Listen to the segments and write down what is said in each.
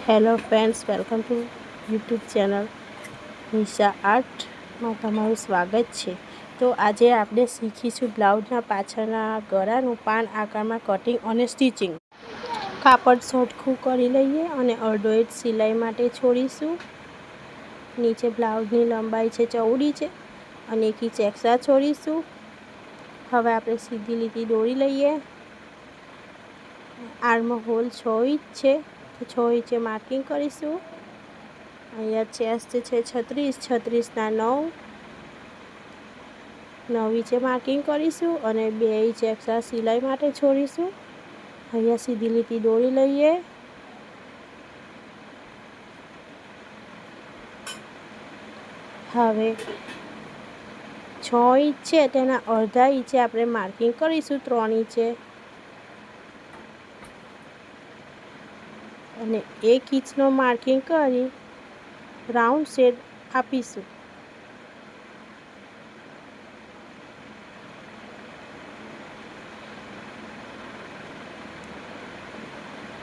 Hello friends, welcome to YouTube channel Nisha આર્ટમાં તમારું સ્વાગત છે. તો આજે આપણે શીખીશું બ્લાઉઝના પાછળના ગળાનું પાન આકારમાં કટિંગ અને સ્ટિચિંગ. કાપડ સરખું કરી લઈએ અને અડધો ઇંચ સિલાઈ માટે છોડીશું. નીચે બ્લાઉઝની લંબાઈ છે 14 છે અને 1 ઇંચ એક્સ્ટ્રા છોડીશું. હવે આપણે સીધી લીટી દોરી લઈએ. આર્મ હોલ 6 ઇંચ છે તો 6 ઇંચે માર્કિંગ કરીશું. અહીંયા ચેસ્ટ છે 36 ના 9 ઇંચે માર્કિંગ કરીશું અને 2 ઇંચ એક્સ્ટ્રા સિલાઈ માટે છોડીશું. અહીંયા સીધી લીટી દોરી લઈએ. હવે 6 ઇંચ છે તેના અડધા ઇંચે આપણે માર્કિંગ કરીશું 3 ઇંચે અને 1 ઇંચનો માર્કિંગ કરી રાઉન્ડ શેપ આપીશું.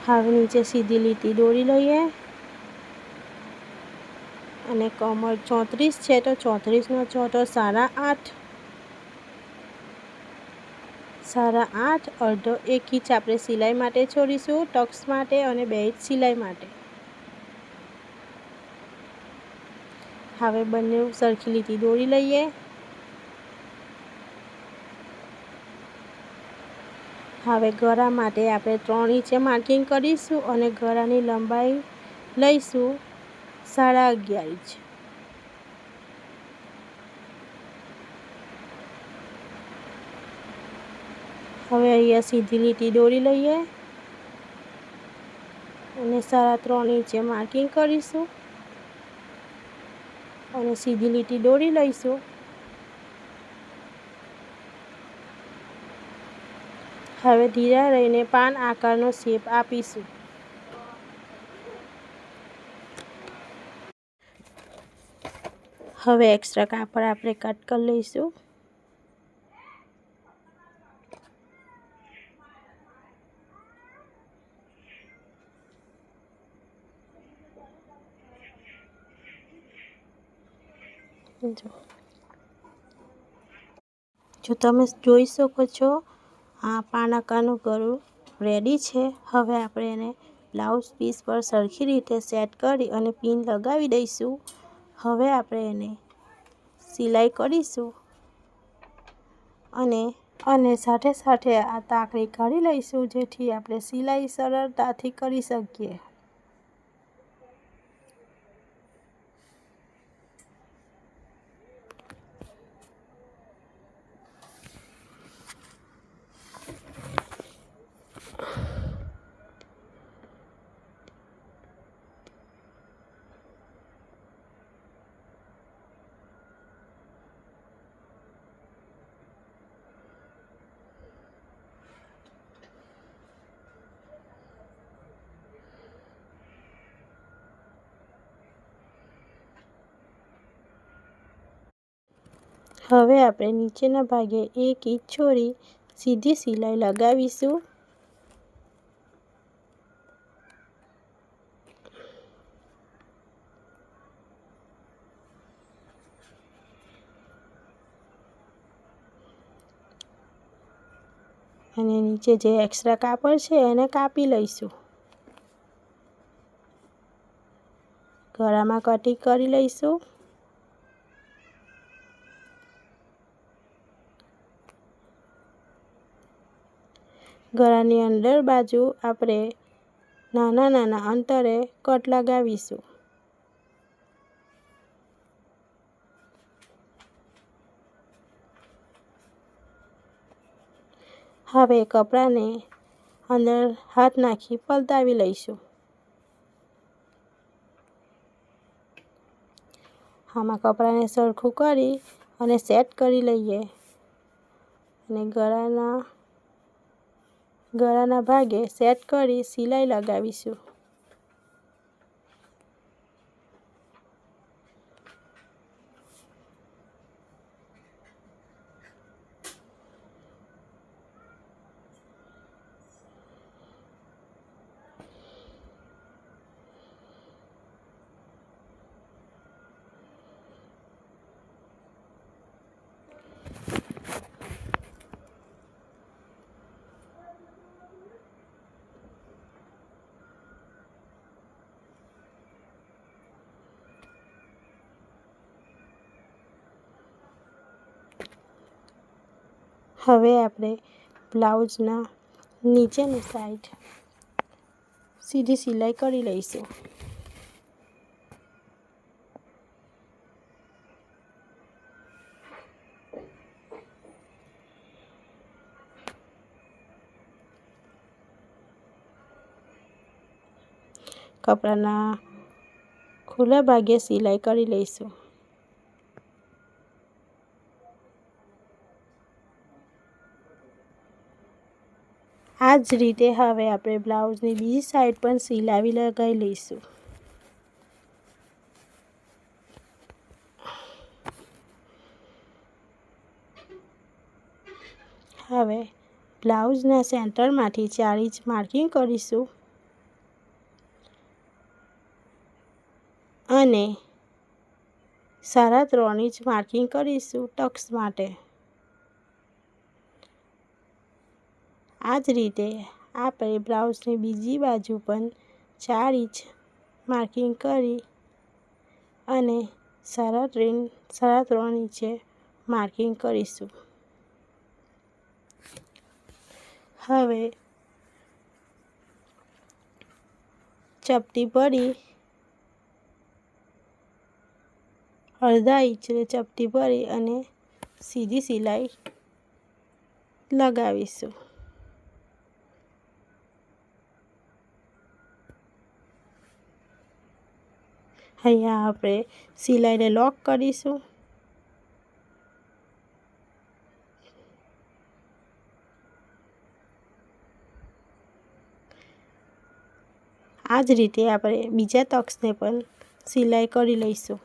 હવે નીચે સીધી લીટી દોરી લઈએ અને કમર 34 છે તો 34 નો ચોથો 8.5 અડધો 1 ઇંચ આપણે સિલાઈ માટે છોડીશું, ટક્સ માટે અને 2 ઇંચ સિલાઈ માટે. હવે બંને સરખી લીટી દોરી લઈએ. હવે ગળા માટે આપણે 3 ઇંચે માર્કિંગ કરીશું અને ગળાની લંબાઈ લઈશું 11.5 ઇંચ. હવે અહીંયા સીધી લીટી દોરી લઈએ અને 3.5 ઇંચે માર્કિંગ કરીશું અને સીધી લીટી દોરી લઈશું. હવે ધીરા રહીને પાન આકારનો શેપ આપીશું. હવે એક્સ્ટ્રા કાપડ આપણે કટ કરી લઈશું. જો તમે જોઈ શકો છો, આ પાન આકારનું ગળું રેડી છે. હવે આપણે એને બ્લાઉઝ પીસ પર સરખી રીતે સેટ કરી અને પિન લગાવી દઈશું. હવે આપણે એને સિલાઈ કરીશું અને સાથે સાથે આ તાકડી કાઢી લઈશું જેથી આપણે સિલાઈ સરળતાથી કરી શકીએ. હવે આપણે નીચેના ભાગે 1 ઇંચ છોડી સીધી સિલાઈ લગાવીશું. અને નીચે જે એક્સ્ટ્રા કાપડ છે એને કાપી લઈશું. ગળામાં કટિંગ કરી લઈશું. ગળાની અંદર બાજુ આપણે નાના અંતરે કટ લગાવીશું. હવે કપડાને અંદર હાથ નાખી પલટાવી લઈશું. આમાં કપડાને સરખું કરી અને સેટ કરી લઈએ અને ગળાના ભાગે સેટ કરી સિલાઈ લગાવીશું. હવે આપણે બ્લાઉઝના નીચેની સાઈડ સીધી સિલાઈ કરી લઈશું. કપડાના ખુલ્લા ભાગે સિલાઈ કરી લઈશું. આ જ રીતે હવે આપણે બ્લાઉઝની બીજી સાઈડ પણ સિલાવી લગાવી લઈશું. હવે બ્લાઉઝના સેન્ટરમાંથી 4 ઇંચ માર્કિંગ કરીશું અને 3.5 ઇંચ માર્કિંગ કરીશું ટક્સ માટે. આ જ રીતે આપણે બ્લાઉઝની બીજી બાજુ પણ 4 ઇંચ માર્કિંગ કરી અને 3.5 ઇંચે માર્કિંગ કરીશું. હવે ચપટી ભરી અડધા ઇંચે ચપટી ભરી અને સીધી સિલાઈ લગાવીશું. અહીંયા આપણે સિલાઈને લોક કરીશું. આ જ રીતે આપણે બીજા ટક્સને પણ સિલાઈ કરી લઈશું.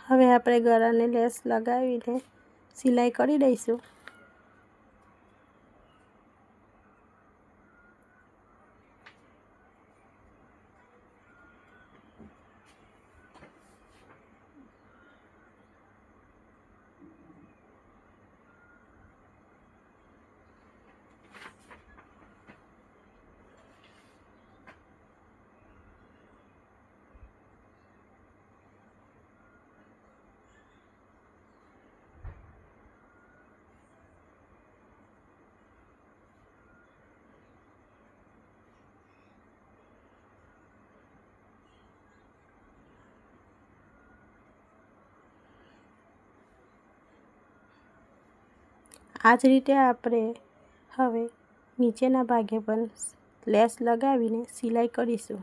હવે આપણે ગળાને લેસ લગાવીને સિલાઈ કરી દઈશું. આ જ રીતે આપણે હવે નીચેના ભાગે પણ લેસ લગાવીને સિલાઈ કરીશું.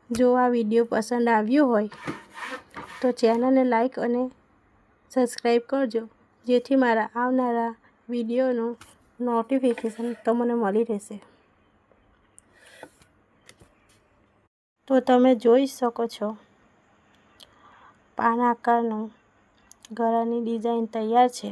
જો આ વિડીયો પસંદ આવ્યો હોય તો ચેનલને લાઈક અને સબસ્ક્રાઈબ કરજો, જેથી મારા આવનારા વિડીયોનું નોટિફિકેશન તમને મળી રહેશે. તો તમે જોઈ શકો છો પાન આકારનું ગળાની ડિઝાઇન તૈયાર છે.